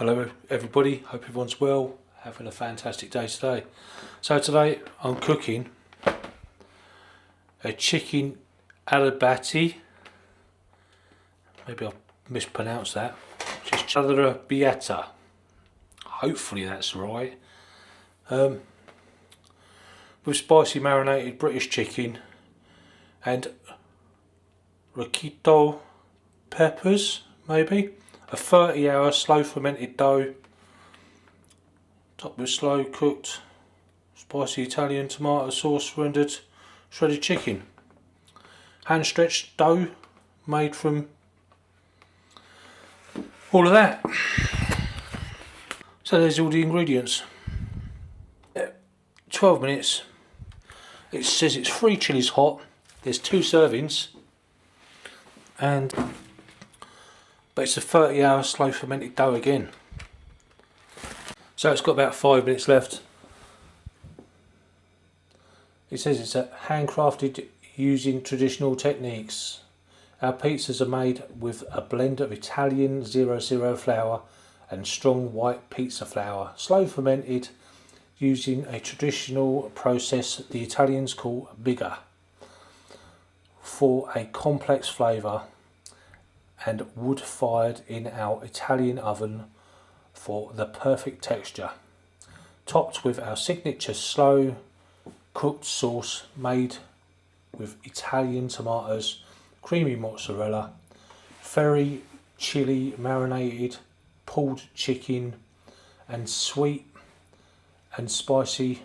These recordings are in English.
Hello everybody, hope everyone's well, having a fantastic day today. So today I'm cooking a chicken arrabbiata, maybe I've mispronounced that, just arrabbiata, hopefully that's right, with spicy marinated British chicken and Roquito peppers maybe. A 30-hour slow fermented dough, topped with slow cooked spicy Italian tomato sauce, rendered shredded chicken. Hand stretched dough made from all of that. So there's all the ingredients. 12 minutes. It says it's 3 chilies hot. There's 2 servings. But it's a 30-hour slow fermented dough again. So it's got about 5 minutes left. It says it's handcrafted using traditional techniques. Our pizzas are made with a blend of Italian 00 flour and strong white pizza flour, slow fermented using a traditional process the Italians call bigger, for a complex flavour, and wood fired in our Italian oven for the perfect texture, topped with our signature slow cooked sauce made with Italian tomatoes, creamy mozzarella, very chili marinated pulled chicken, and sweet and spicy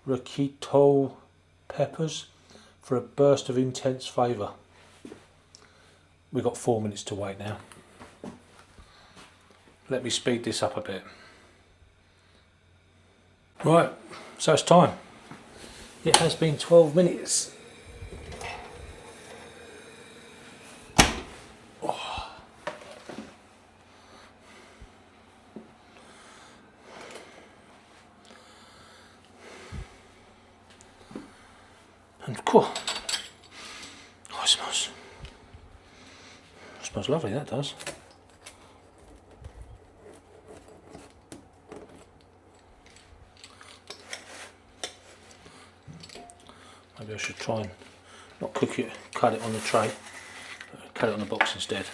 Roquito peppers for a burst of intense flavour. We've got 4 minutes to wait now. Let me speed this up a bit. Right, so it's time. It has been 12 minutes. Oh. And cool. Oh, it smells lovely, that does. Maybe I should try and not cook it, cut it on the tray, cut it on the box instead.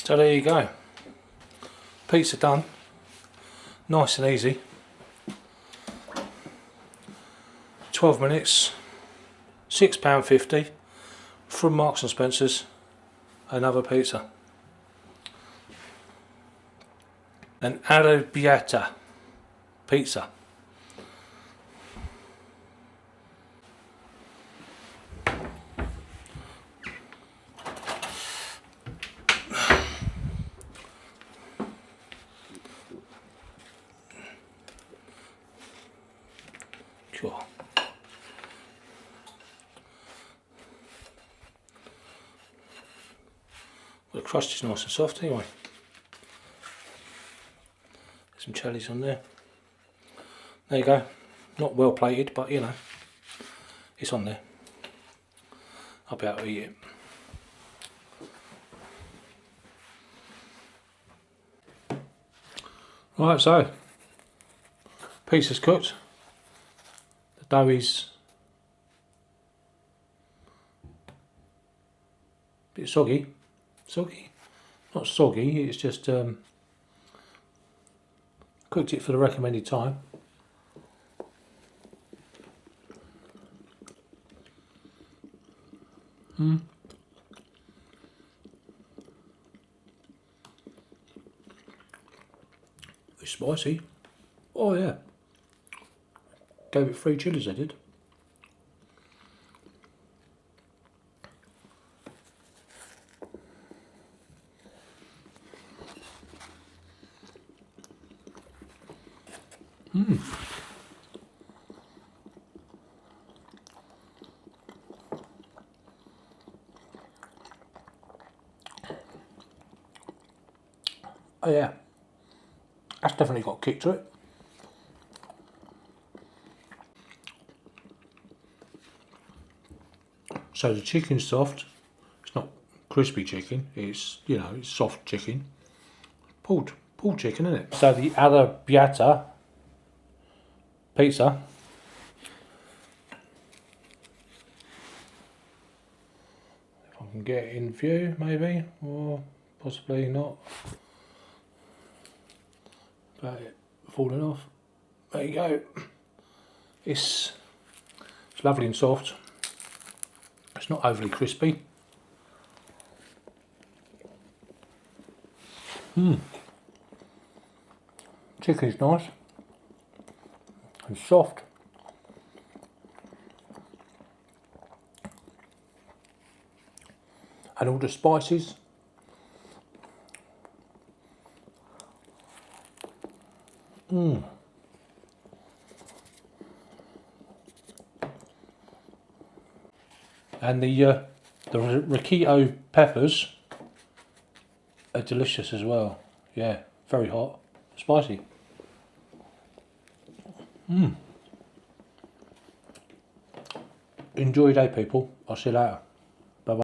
So there you go, pizza done, nice and easy. 12 minutes, £6.50 from Marks and Spencer's, another pizza. An Arrabbiata pizza. Cool. The crust is nice and soft anyway. Some chilies on there. There you go. Not well plated, but you know, it's on there. I'll be able to eat it. Right, so pizza's cooked. The dough is a bit soggy. Not soggy, it's just cooked it for the recommended time. It's spicy. Oh yeah. Gave it 3 chilies I did. Oh yeah, that's definitely got a kick to it. So the chicken's soft. It's not crispy chicken. It's, you know, it's soft chicken. Pulled chicken, isn't it? So the Arrabbiata pizza. If I can get it in view, maybe, or possibly not. But it falling off. There you go. It's lovely and soft. It's not overly crispy. Chicken's nice and soft. And all the spices. And the Roquito peppers are delicious as well. Yeah, very hot, spicy. Enjoy your day, people. I'll see you later.